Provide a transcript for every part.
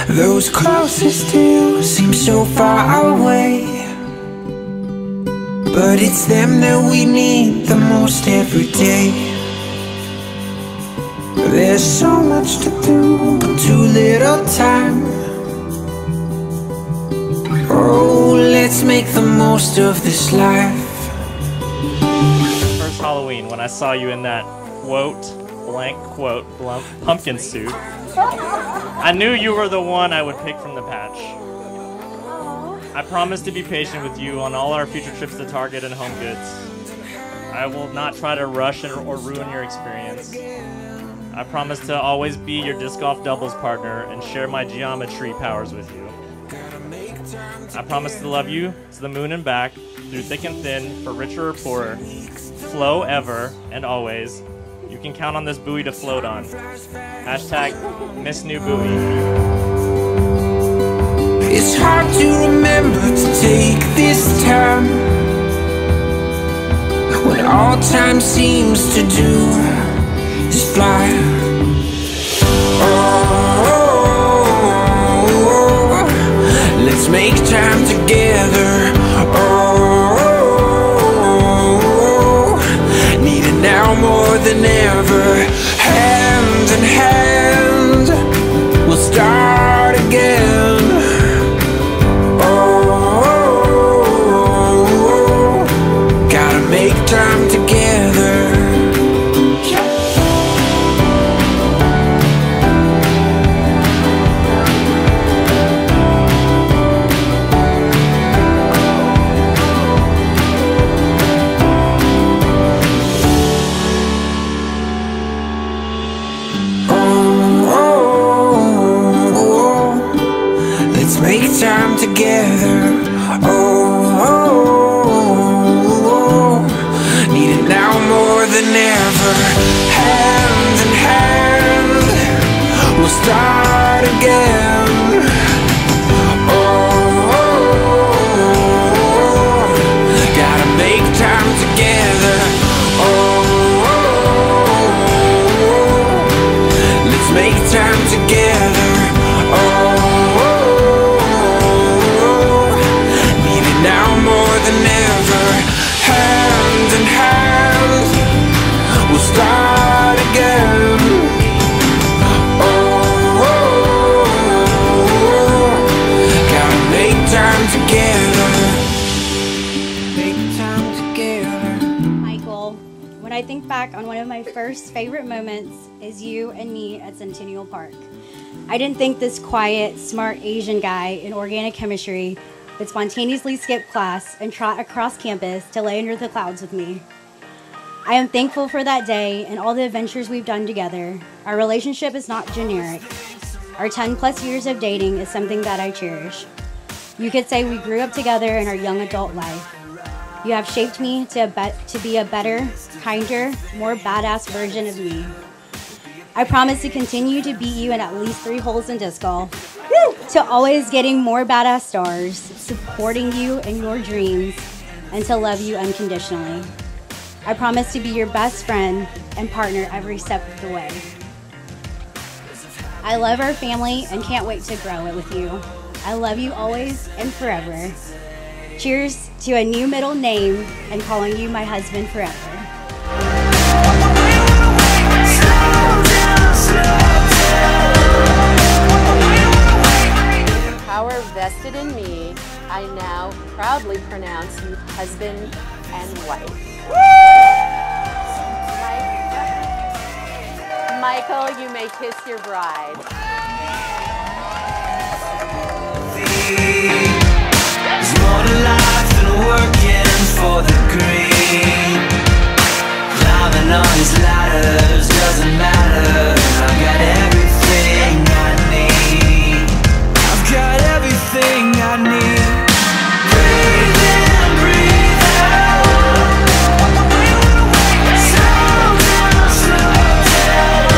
Those closest still seem so far away, but it's them that we need the most every day. There's so much to do, too little time. Oh, let's make the most of this life. First Halloween, when I saw you in that blank quote, pumpkin suit, I knew you were the one I would pick from the patch. I promise to be patient with you on all our future trips to Target and Home Goods. I will not try to rush or ruin your experience. I promise to always be your disc golf doubles partner and share my geometry powers with you. I promise to love you to the moon and back, through thick and thin, for richer or poorer, flow ever and always. You can count on this buoy to float on. Hashtag Miss New Buoy. It's hard to remember to take this time when all time seems to do is fly. Oh, let's make time together. Oh, need it now more than ever. Hand in hand, we'll start again. Oh, gotta make time together. Make time together. Oh, need it now more than ever. Hand in hand, we'll start again. Oh, gotta make time together. Oh, let's make time together. Start again. Oh, gotta make time together. Make time together. Michael, when I think back on one of my first favorite moments is you and me at Centennial Park. I didn't think this quiet, smart Asian guy in organic chemistry would spontaneously skip class and trot across campus to lay under the clouds with me. I am thankful for that day and all the adventures we've done together. Our relationship is not generic. Our 10+ years of dating is something that I cherish. You could say we grew up together in our young adult life. You have shaped me to be a better, kinder, more badass version of me. I promise to continue to beat you in at least 3 holes in disc golf, to always getting more badass stars, supporting you in your dreams, and to love you unconditionally. I promise to be your best friend and partner every step of the way. I love our family and can't wait to grow it with you. I love you always and forever. Cheers to a new middle name and calling you my husband forever. The power vested in me, I now proudly pronounce you husband and wife. Michael, you may kiss your bride. There's more to life than working for the green. Climbing on these ladders doesn't matter. I've got everything I need. I've got everything I need. Breathe in, breathe out. Slow down, slow down.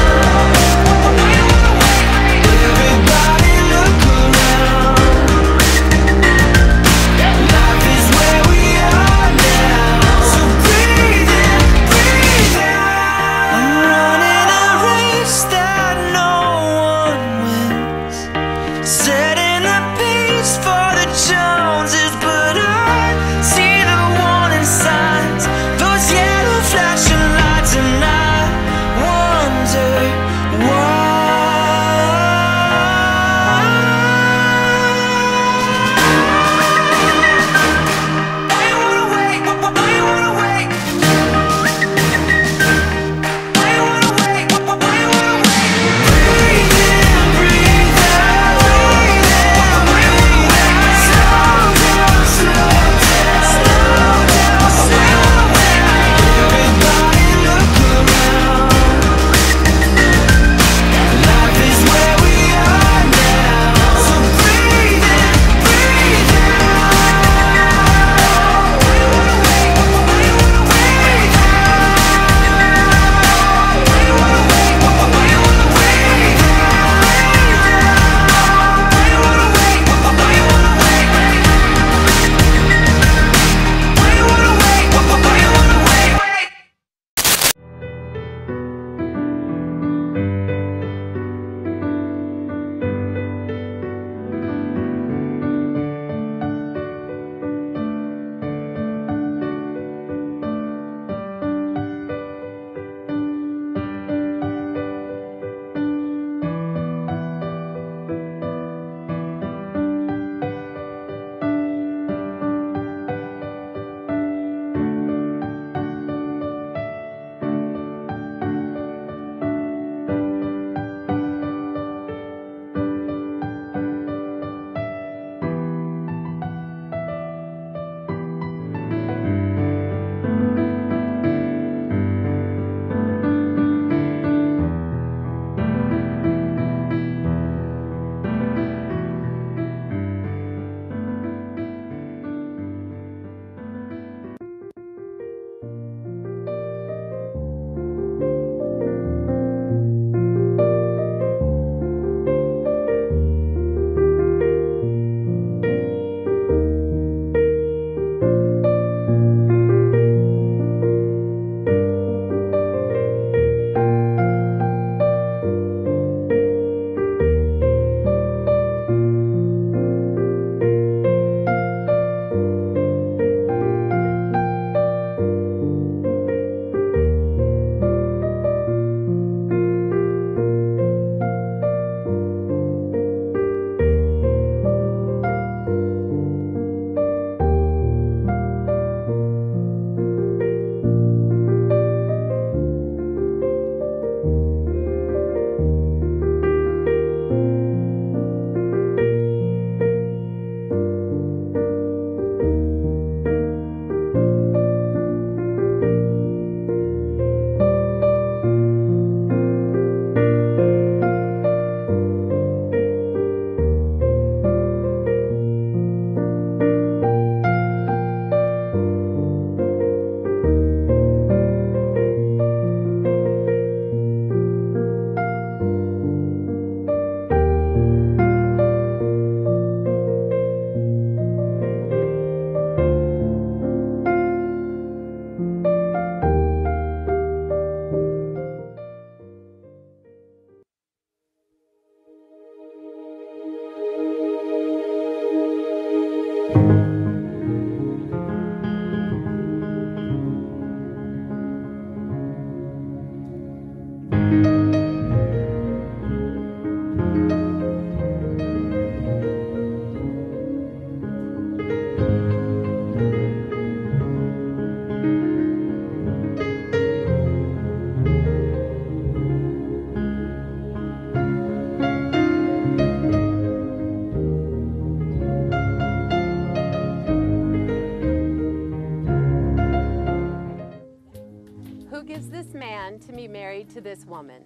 to this woman?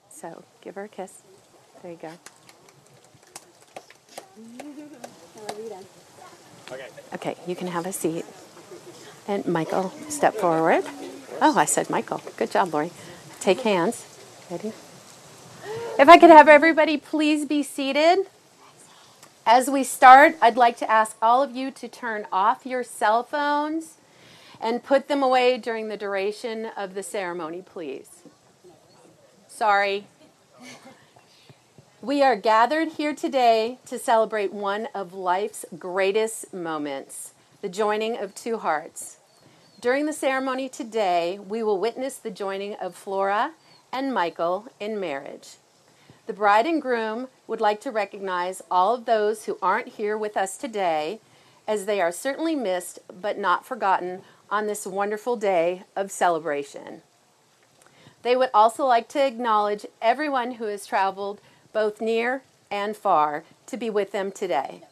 So give her a kiss. There you go. Okay, you can have a seat. And Michael, step forward. Oh, I said Michael. Good job, Lori. Take hands. Ready? If I could have everybody please be seated. As we start, I'd like to ask all of you to turn off your cell phones and put them away during the duration of the ceremony, please. Sorry. We are gathered here today to celebrate one of life's greatest moments, the joining of two hearts. During the ceremony today, we will witness the joining of Flora and Michael in marriage. The bride and groom would like to recognize all of those who aren't here with us today, as they are certainly missed but not forgotten on this wonderful day of celebration. They would also like to acknowledge everyone who has traveled both near and far to be with them today.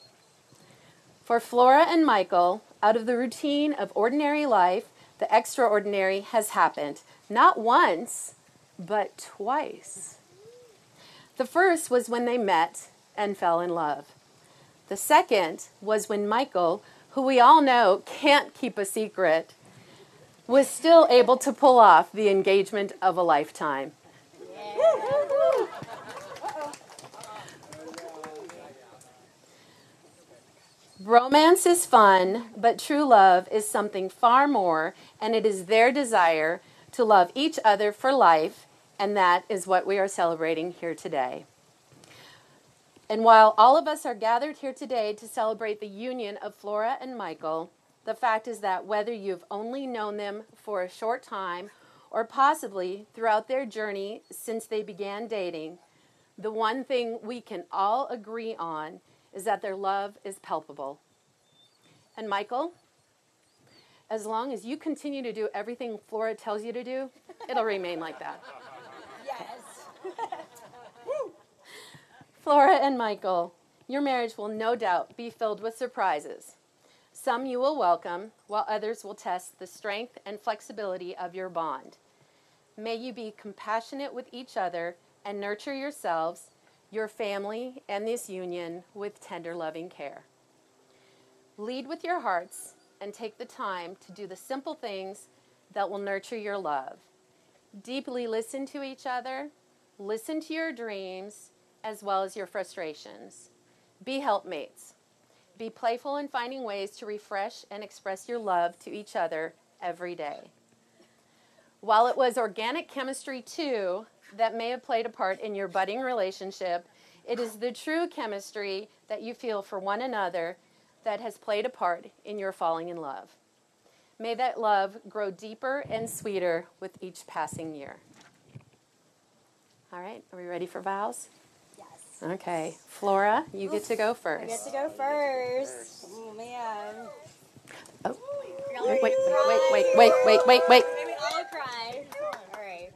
For Flora and Michael, out of the routine of ordinary life, the extraordinary has happened, not once, but twice. The first was when they met and fell in love. The second was when Michael, who we all know can't keep a secret, was still able to pull off the engagement of a lifetime. Romance is fun, but true love is something far more, and it is their desire to love each other for life, and that is what we are celebrating here today. And while all of us are gathered here today to celebrate the union of Flora and Michael, the fact is that whether you've only known them for a short time or possibly throughout their journey since they began dating, the one thing we can all agree on is that their love is palpable. And Michael, as long as you continue to do everything Flora tells you to do, it'll remain like that. Yes. Flora and Michael, your marriage will no doubt be filled with surprises. Some you will welcome, while others will test the strength and flexibility of your bond. May you be compassionate with each other and nurture yourselves, your family, and this union with tender, loving care. Lead with your hearts and take the time to do the simple things that will nurture your love. Deeply listen to each other, listen to your dreams, as well as your frustrations. Be helpmates. Be playful in finding ways to refresh and express your love to each other every day. While it was organic chemistry, too, that may have played a part in your budding relationship, it is the true chemistry that you feel for one another that has played a part in your falling in love. May that love grow deeper and sweeter with each passing year. All right, are we ready for vows? Yes. Okay, Flora, you get to go first. I get to go first. Oh, man. Oh, Y'all wait. Maybe I'll cry. All right.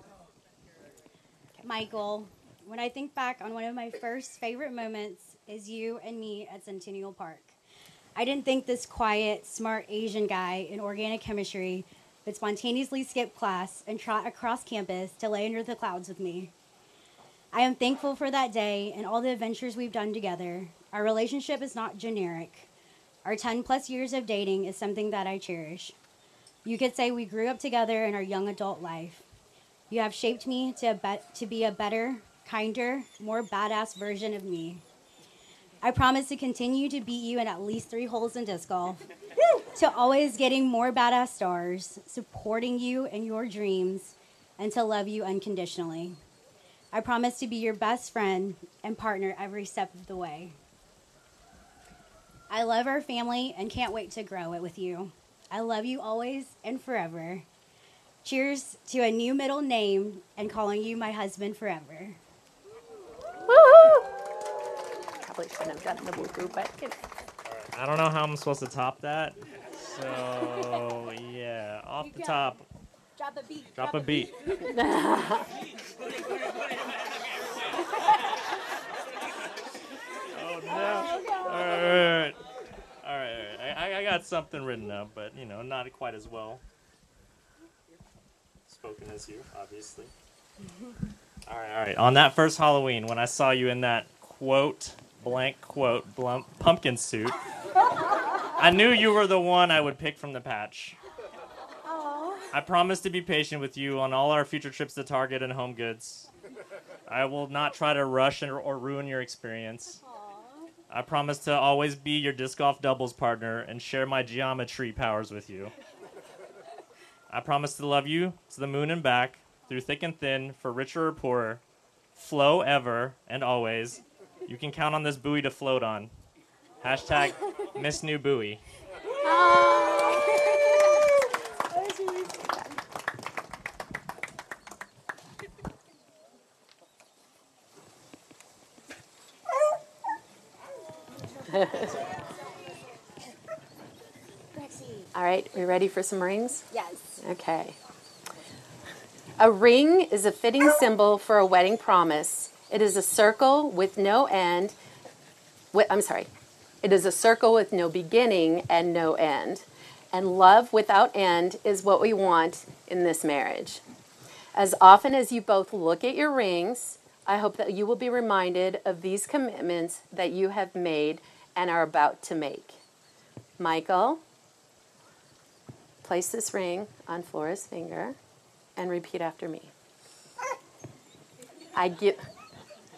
Michael, when I think back on one of my first favorite moments is you and me at Centennial Park. I didn't think this quiet, smart Asian guy in organic chemistry would spontaneously skip class and trot across campus to lay under the clouds with me. I am thankful for that day and all the adventures we've done together. Our relationship is not generic. Our 10 plus years of dating is something that I cherish. You could say we grew up together in our young adult life. You have shaped me to be a better, kinder, more badass version of me. I promise to continue to beat you in at least 3 holes in disc golf, to always getting more badass stars, supporting you in your dreams, and to love you unconditionally. I promise to be your best friend and partner every step of the way. I love our family and can't wait to grow it with you. I love you always and forever. Cheers to a new middle name and calling you my husband forever. Woo! Probably shouldn't have done the woo-hoo, but I don't know how I'm supposed to top that. So, yeah, off the top. Drop a beat. Drop a beat. Oh, no. All right. I got something written up, but, you know, not quite as well spoken as you, obviously. All right. On that first Halloween, when I saw you in that blank quote, pumpkin suit, I knew you were the one I would pick from the patch. I promise to be patient with you on all our future trips to Target and Home Goods. I will not try to rush or ruin your experience. I promise to always be your disc golf doubles partner and share my geometry powers with you. I promise to love you to the moon and back, through thick and thin, for richer or poorer. Flow ever and always. You can count on this buoy to float on. Hashtag Miss New Buoy. All right, we ready for some rings? Yes. Okay. A ring is a fitting symbol for a wedding promise. It is a circle with no end. It is a circle with no beginning and no end. And love without end is what we want in this marriage. As often as you both look at your rings, I hope that you will be reminded of these commitments that you have made and are about to make. Michael, place this ring on Flora's finger and repeat after me.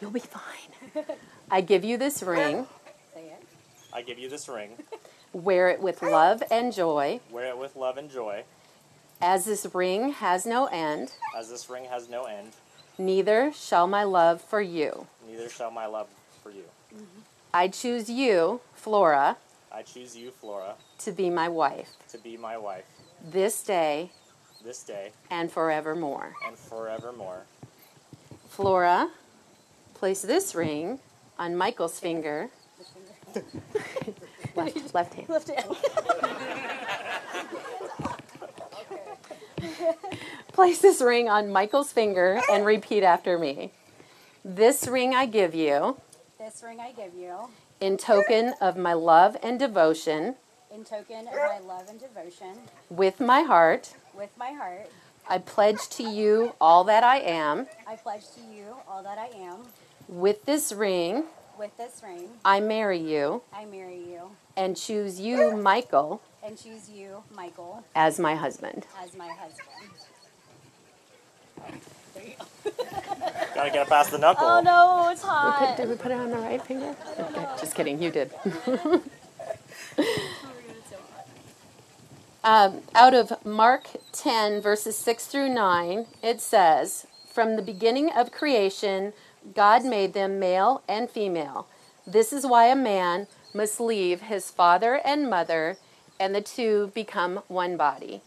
You'll be fine. I give you this ring. Say it. I give you this ring. Wear it with love and joy. Wear it with love and joy. As this ring has no end, As this ring has no end, neither shall my love for you. neither shall my love for you. I choose you, Flora, I choose you, Flora, to be my wife, to be my wife, this day this day and forevermore. and forevermore. Flora, place this ring on Michael's finger. Left hand. Lift it. Place this ring on Michael's finger and repeat after me. This ring I give you This ring I give you in token of my love and devotion. in token of my love and devotion. With my heart, With my heart, I pledge to you all that I am. I pledge to you all that I am. With this ring, With this ring, I marry you I marry you and choose you, Michael, and choose you, Michael, as my husband. as my husband. Gotta get past the knuckle. Oh no, it's hot. Did we put it on the right finger? Okay, just kidding, you did. Out of Mark 10, verses 6 through 9, it says, "From the beginning of creation, God made them male and female. This is why a man must leave his father and mother, and the two become one body.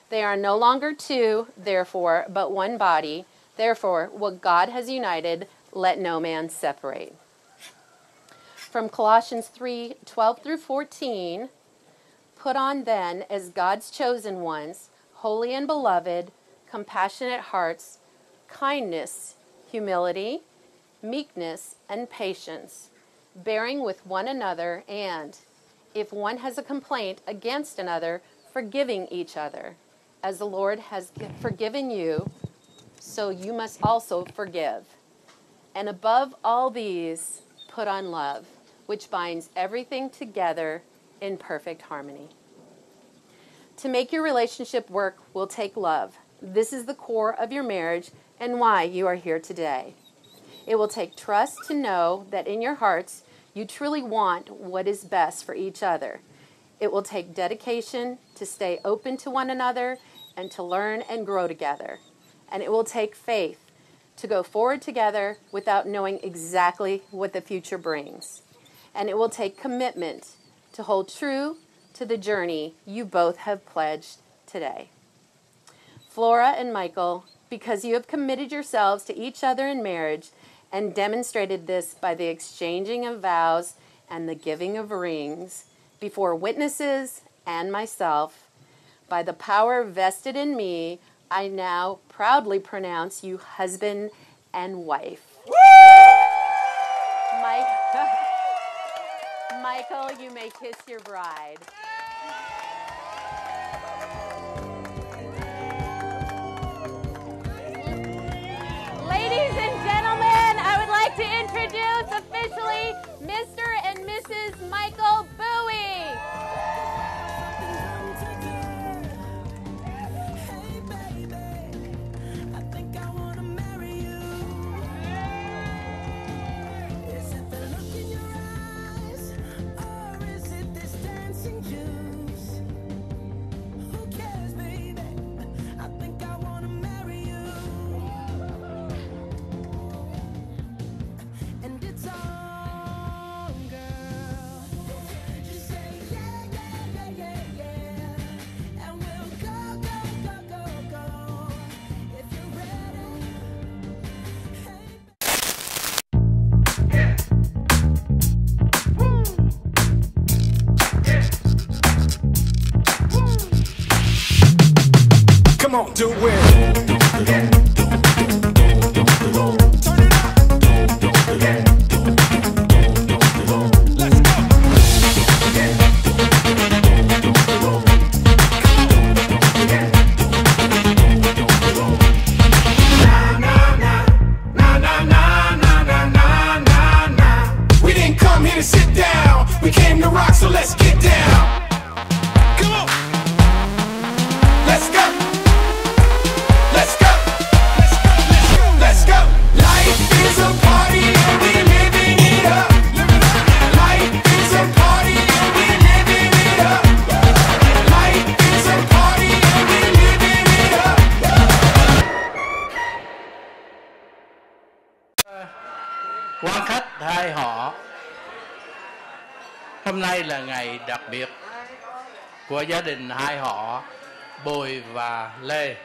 They are no longer two, therefore, but one body. Therefore, what God has united, let no man separate." From Colossians 3:12 through 14, "Put on then, as God's chosen ones, holy and beloved, compassionate hearts, kindness, humility, meekness, and patience, bearing with one another, and, if one has a complaint against another, forgiving each other. As the Lord has forgiven you, so you must also forgive. And above all these, put on love, which binds everything together in perfect harmony." To make your relationship work will take love. This is the core of your marriage and why you are here today. It will take trust to know that in your hearts you truly want what is best for each other. It will take dedication to stay open to one another and to learn and grow together. And it will take faith to go forward together without knowing exactly what the future brings. And it will take commitment to hold true to the journey you both have pledged today. Flora and Michael, because you have committed yourselves to each other in marriage and demonstrated this by the exchanging of vows and the giving of rings before witnesses and myself, by the power vested in me, I now proudly pronounce you husband and wife. Michael, you may kiss your bride. like to introduce officially Mr. and Mrs. Michael Bowie. Come on, do it. We didn't come here to sit down. We came to rock, so let's get down. Come on. Let's go. Let's go. Let's go. Let's go. Let's go. Life is a party and we living it up. Life is a party and we living it up. Life is a party and we living it up. Quan khách hai họ, hôm nay là ngày đặc biệt của gia đình hai họ Bùi và Lê.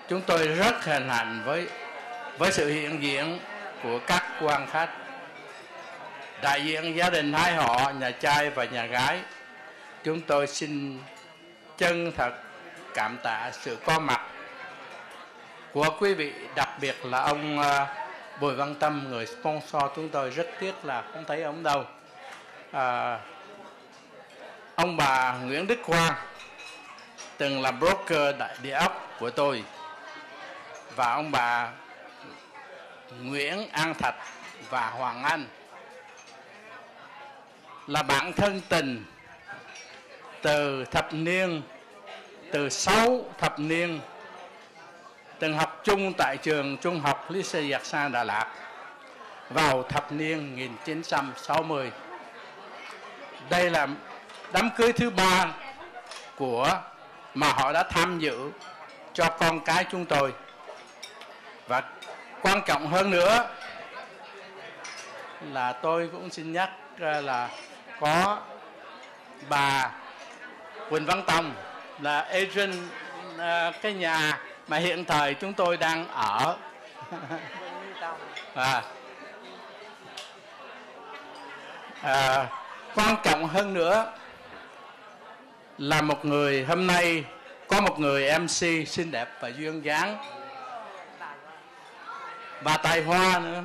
Chúng tôi rất hân hạnh với sự hiện diện của các quan khách. Đại diện gia đình hai họ, nhà trai và nhà gái, chúng tôi xin chân thật cảm tạ sự có mặt của quý vị, đặc biệt là ông Bùi Văn Tâm, người sponsor chúng tôi. Rất tiếc là không thấy ông đâu. Ông bà Nguyễn Đức Quang từng là broker đại địa ốc của tôi, và ông bà Nguyễn An Thạch và Hoàng Anh là bạn thân tình từ 6 thập niên, từng học chung tại trường trung học Lycée Giặc Sang Đà Lạt vào thập niên 1960. Đây là đám cưới thứ 3 mà họ đã tham dự cho con cái chúng tôi. Và quan trọng hơn nữa là tôi cũng xin nhắc là có bà Quỳnh Văn Tòng là agent cái nhà mà hiện thời chúng tôi đang ở. Quan trọng hơn nữa là hôm nay có một người MC xinh đẹp và duyên dáng và tài hoa nữa,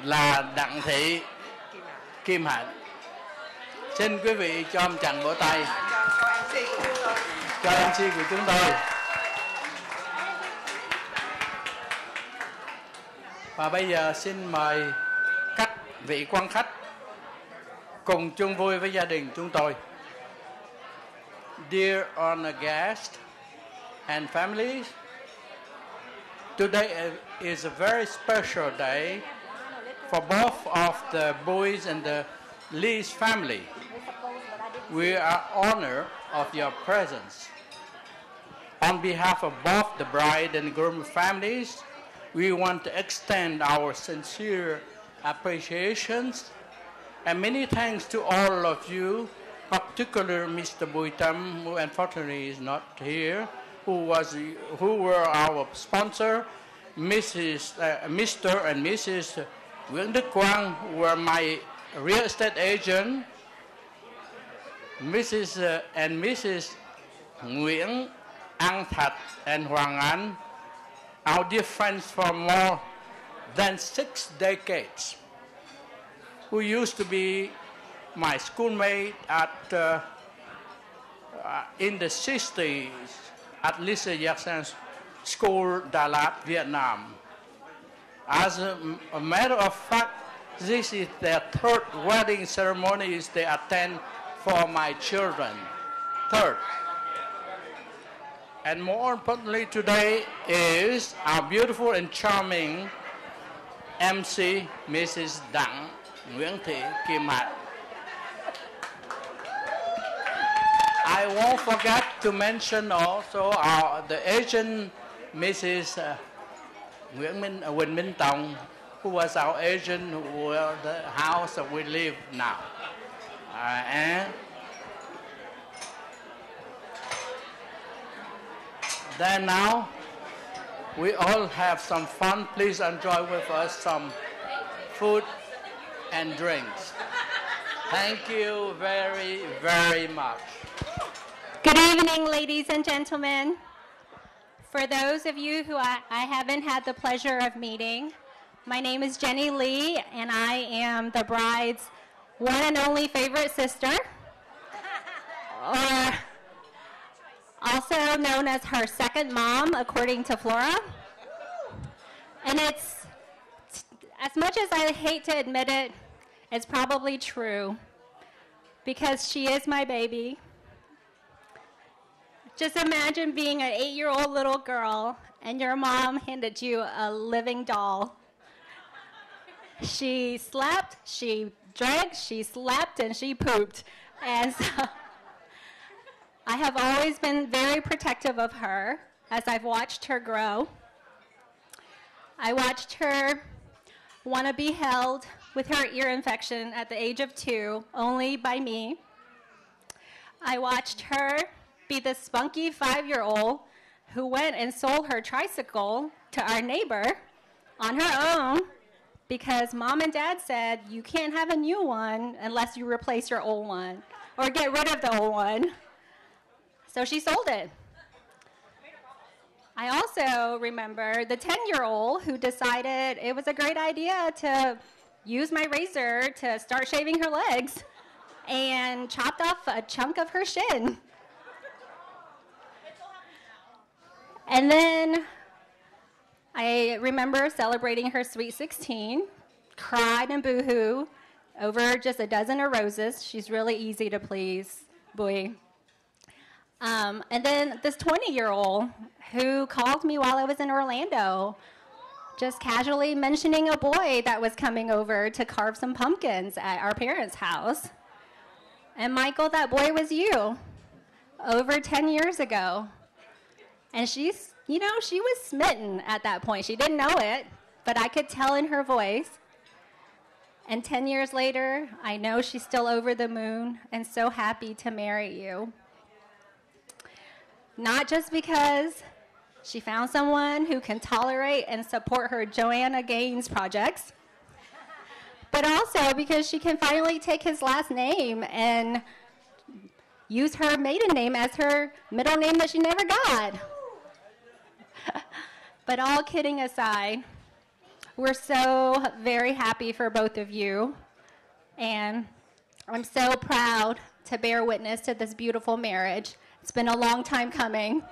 là Đặng Thị Kim Hạnh. Xin quý vị cho một tràng vỗ tay cho MC của chúng tôi. Và bây giờ xin mời các vị quan khách cùng chung vui với gia đình chúng tôi. Dear honored guests and families, today is a very special day for both of the Boys and the Lee's family. We are honored of your presence. On behalf of both the bride and groom families, we want to extend our sincere appreciations and many thanks to all of you, particularly Mr. Buitam, who unfortunately is not here, who were our sponsor, Mr. and Mrs. Nguyễn Đức Quang, who were my real estate agent, Mrs. and Mrs. Nguyễn An Thạch and Hoàng Anh, our dear friends for more than 6 decades, who used to be my schoolmate in the 60s at Lycée Giặc Sang School, Đà Lạt, Vietnam. As a matter of fact, this is their third wedding ceremony they attend for my children. Third. And more importantly today is our beautiful and charming MC, Mrs. Đặng Nguyễn Thị Kim Hạnh. I won't forget to mention also the Asian Mrs. Huỳnh Minh Tòng, who was our agent who the house that we live now. And then now we all have some fun. Please enjoy with us some food and drinks. Thank you very, very much. Good evening, ladies and gentlemen. For those of you who I haven't had the pleasure of meeting, my name is Jenny Lee, and I am the bride's one and only favorite sister, or also known as her second mom, according to Flora. And it's, as much as I hate to admit it, it's probably true, because she is my baby. Just imagine being an 8-year-old little girl and your mom handed you a living doll. She slept, she drank, she slept, and she pooped. And so I have always been very protective of her as I've watched her grow. I watched her want to be held with her ear infection at the age of 2, only by me. I watched her be the spunky 5-year-old who went and sold her tricycle to our neighbor on her own because mom and dad said you can't have a new one unless you replace your old one or get rid of the old one. So she sold it. I also remember the 10-year-old who decided it was a great idea to use my razor to start shaving her legs and chopped off a chunk of her shin. And then I remember celebrating her sweet 16, cried and boo-hoo over just a dozen of roses. She's really easy to please, boy. And then this 20-year-old who called me while I was in Orlando, just casually mentioning a boy that was coming over to carve some pumpkins at our parents' house. And Michael, that boy was you, over 10 years ago. And she's, you know, she was smitten at that point. She didn't know it, but I could tell in her voice. And 10 years later, I know she's still over the moon and so happy to marry you. Not just because she found someone who can tolerate and support her Joanna Gaines projects, but also because she can finally take his last name and use her maiden name as her middle name that she never got. But all kidding aside, we're so very happy for both of you, and I'm so proud to bear witness to this beautiful marriage. It's been a long time coming,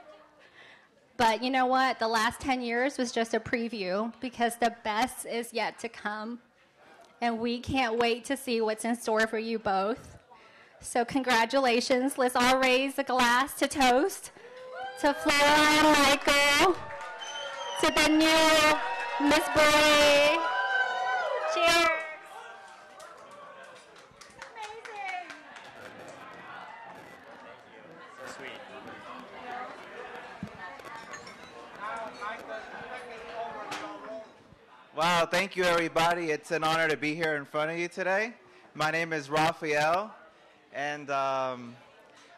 but you know what? The last 10 years was just a preview because the best is yet to come, and we can't wait to see what's in store for you both. So congratulations. Let's all raise a glass to toast to Flora and Michael, to the new Miss Boy. Cheers. Amazing. So sweet. Wow, thank you everybody. It's an honor to be here in front of you today. My name is Raphael, and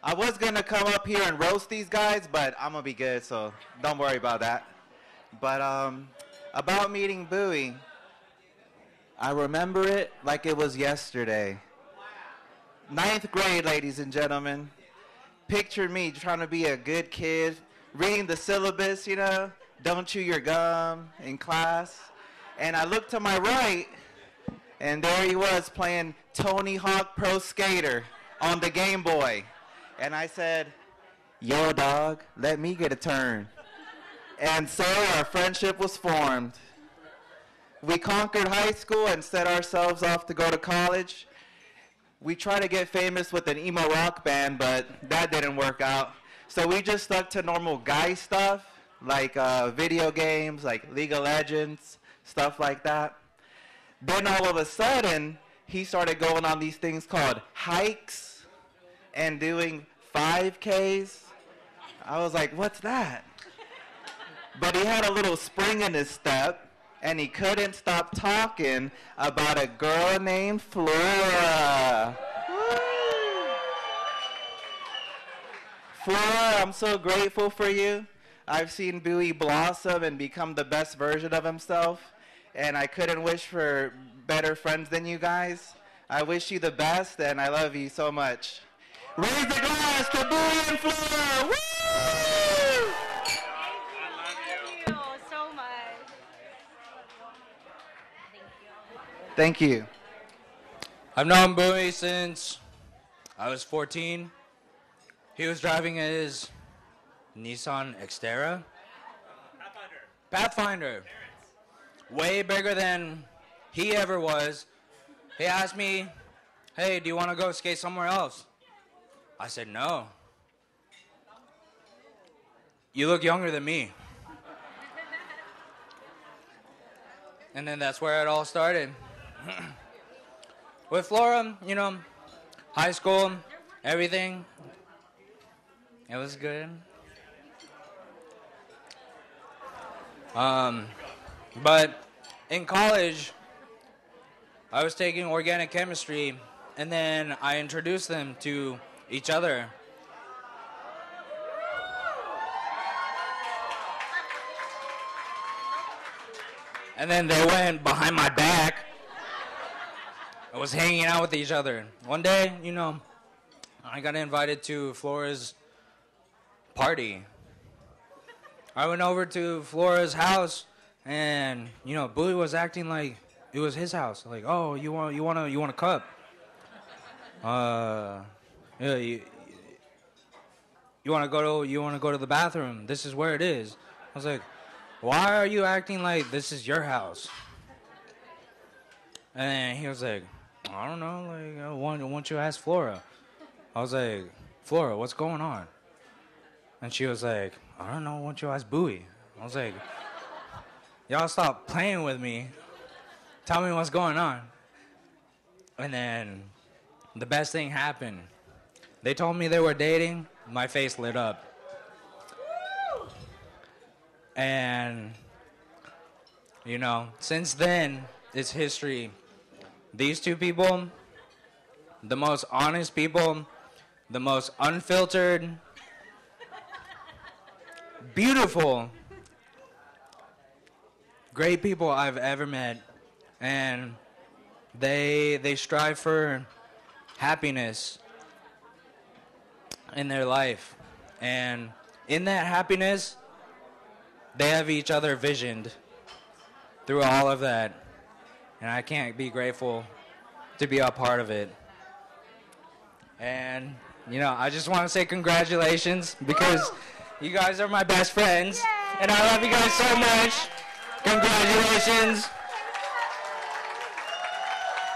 I was going to come up here and roast these guys, but I'm going to be good, so don't worry about that. But about meeting Bowie, I remember it like it was yesterday. 9th grade, ladies and gentlemen. Picture me trying to be a good kid, reading the syllabus, you know, don't chew your gum in class. And I looked to my right, and there he was playing Tony Hawk Pro Skater on the Game Boy. And I said, yo, dog, let me get a turn. And so our friendship was formed. we conquered high school and set ourselves off to go to college. We tried to get famous with an emo rock band, but that didn't work out. So we just stuck to normal guy stuff, like video games, like League of Legends, stuff like that. Then all of a sudden, he started going on these things called hikes and doing 5Ks. I was like, what's that? But he had a little spring in his step, and he couldn't stop talking about a girl named Flora. Flora, I'm so grateful for you. I've seen Bowie blossom and become the best version of himself, and I couldn't wish for better friends than you guys. I wish you the best, and I love you so much. Raise the glass to Bowie and Flora! Woo! Thank you. I've known Bowie since I was 14. He was driving his Nissan Xterra. Pathfinder. Way bigger than he ever was. He asked me, hey, do you want to go skate somewhere else? I said, no. You look younger than me. And then that's where it all started. With Flora, you know, high school, everything, it was good. But in college, I was taking organic chemistry, and then I introduced them to each other. And then they went behind my back. I was hanging out with each other. One day, you know, I got invited to Flora's party. I went over to Flora's house, and you know, Bowie was acting like it was his house. Like, oh, you want a cup? Yeah, you want to go to the bathroom? This is where it is. I was like, why are you acting like this is your house? And he was like, I don't know, like, I want you to ask Flora. I was like, Flora, what's going on? And she was like, I don't know, I want you to ask Bowie. I was like, y'all stop playing with me. Tell me what's going on. And then the best thing happened. They told me they were dating. My face lit up. And, you know, since then, it's history. These two people, the most honest people, the most unfiltered, beautiful, great people I've ever met. And they strive for happiness in their life. And in that happiness, they have each other visioned through all of that. And I can't be grateful to be a part of it. And, you know, I just want to say congratulations because you guys are my best friends. Yay! And I love you guys so much. Congratulations.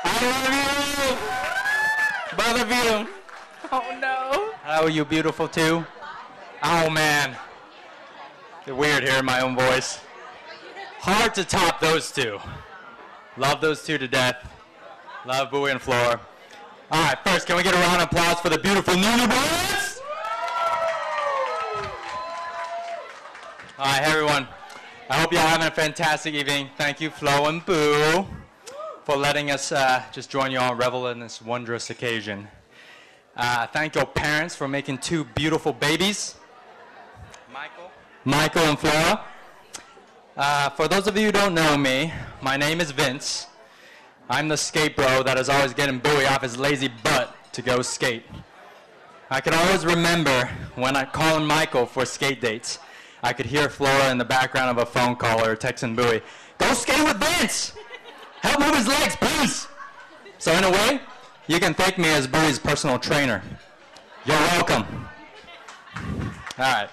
I love you. Both of you. Oh, no. How are you beautiful, too? Oh, man. It's weird hearing my own voice. Hard to top those two. Love those two to death. Love Bowie and Flora. All right, first, can we get a round of applause for the beautiful newlyweds? All right, hey, everyone. I hope you're having a fantastic evening. Thank you, Flo and Boo, for letting us just join you all and revel in this wondrous occasion. Thank your parents for making two beautiful babies, Michael and Flora. For those of you who don't know me, my name is Vince. I'm the skate bro that is always getting Bowie off his lazy butt to go skate. I can always remember when I call Michael for skate dates. I could hear Flora in the background of a phone call or texting Bowie, go skate with Vince! Help move his legs, please! So in a way, you can thank me as Bowie's personal trainer. You're welcome. All right.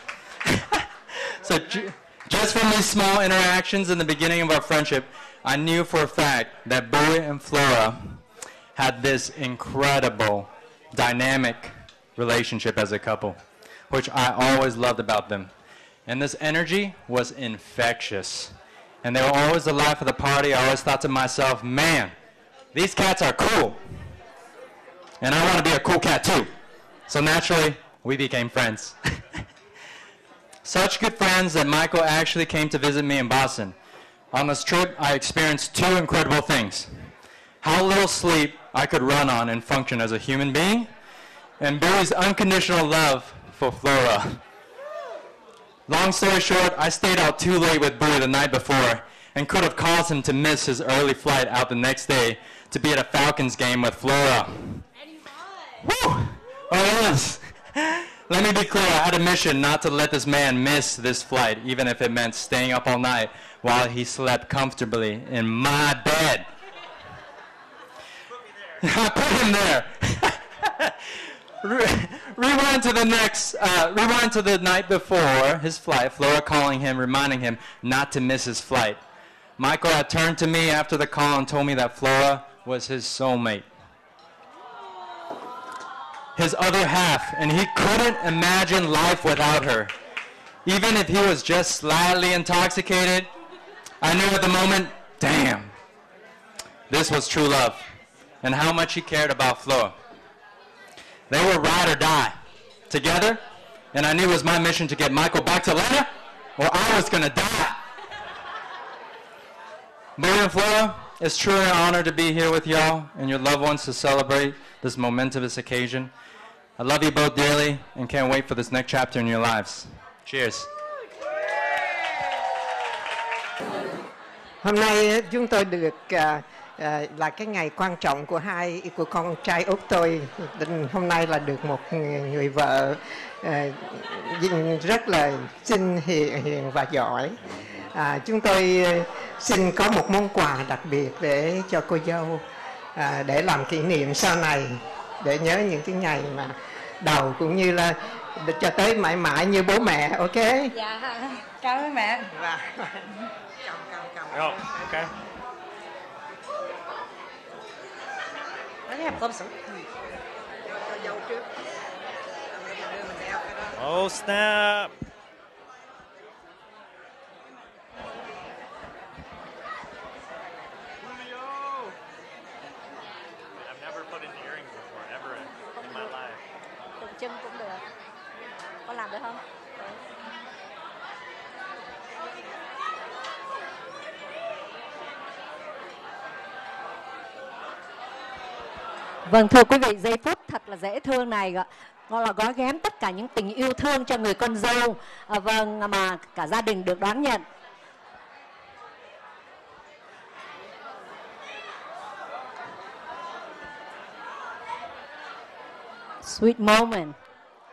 So Just from these small interactions in the beginning of our friendship, I knew for a fact that Bowie and Flora had this incredible, dynamic relationship as a couple, which I always loved about them. And this energy was infectious. And they were always the life of the party. I always thought to myself, man, these cats are cool. And I want to be a cool cat too. So naturally, we became friends. Such good friends that Michael actually came to visit me in Boston. On this trip, I experienced two incredible things. How little sleep I could run on and function as a human being, and Bowie's unconditional love for Flora. Long story short, I stayed out too late with Bowie the night before and could have caused him to miss his early flight out the next day to be at a Falcons game with Flora. Woo! Oh, yes. Let me be clear, I had a mission not to let this man miss this flight, even if it meant staying up all night while he slept comfortably in my bed. I put him there. Rewind to the night before his flight, Flora calling him, reminding him not to miss his flight. Michael had turned to me after the call and told me that Flora was his soulmate, his other half, and he couldn't imagine life without her. Even if he was just slightly intoxicated, I knew at the moment, damn, this was true love, and how much he cared about Flora. They were ride or die together, and I knew it was my mission to get Michael back to Atlanta, or I was going to die. Bowie and Flora, it's truly an honor to be here with y'all and your loved ones to celebrate this momentous occasion. I love you both dearly and can't wait for this next chapter in your lives. Cheers. Hôm nay chúng tôi được là cái ngày quan trọng của con trai út tôi. Hôm nay là được một người vợ rất là xinh, hiền và giỏi. Chúng tôi xin có một món quà đặc biệt để cho cô dâu, để làm kỷ niệm sau này, để nhớ những cái ngày mà đầu cũng như là cho tới mãi mãi như bố mẹ. Ok? Dạ, cảm ơn mẹ. Oh, okay. Nó hẹp tâm sự. Cho dâu trước. Oh, snap. I've never put in earrings before, ever in my life. Tượng trưng cũng được. Con làm được không? Vâng, thưa quý vị, giây phút thật là dễ thương này là gói ghém tất cả những tình yêu thương cho người con dâu, vâng, mà cả gia đình được đón nhận. Sweet moment.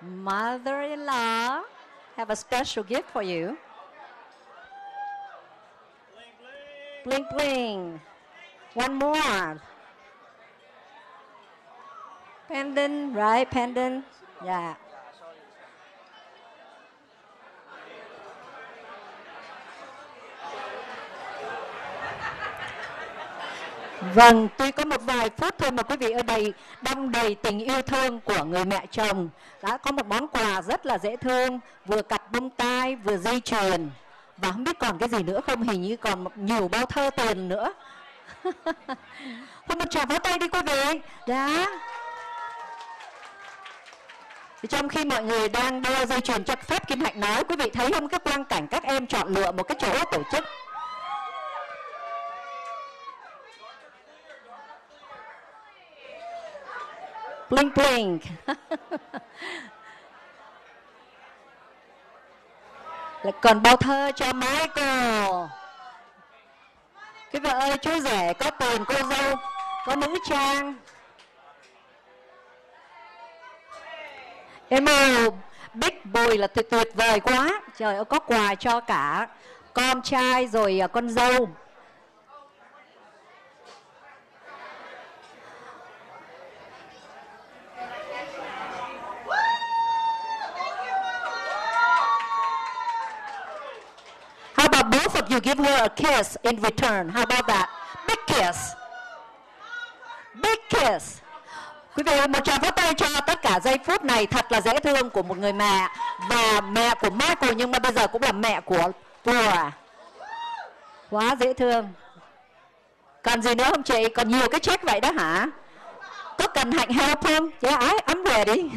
Mother-in-law have a special gift for you. Bling bling. One more. Pendant, right? Pendant. Yeah. Vâng, tuy có một vài phút thôi mà quý vị ở đây đong đầy tình yêu thương của người mẹ chồng. Đã có một món quà rất là dễ thương, vừa cặp bông tai, vừa dây chuyền. Và không biết còn cái gì nữa không, hình như còn nhiều bao thơ tiền nữa. Thôi một tràng pháo tay đi quý vị. Đó. Thì trong khi mọi người đang đeo dây chuyền cho phép Kim Hạnh nói, quý vị thấy không cái quang cảnh các em chọn lựa một cái chỗ tổ chức. Blink blink. Lại còn bao thơ cho Michael. Quý vị ơi, chú rể có tiền, cô dâu có nữ trang. Em ơi, Big Boy là tuyệt vời quá. Trời ơi, có quà cho cả con trai rồi con dâu. you give her a kiss in return. How about that? Big kiss. Big kiss. Quý vị ơi, một tràng pháo tay cho tất cả giây phút này thật là dễ thương của một người mẹ, và mẹ của Michael nhưng mà bây giờ cũng là mẹ của Flora. Quá dễ thương. Còn gì nữa không chị? Còn nhiều cái check vậy đó hả? Có cần Hạnh help không? Yeah, I'm ready.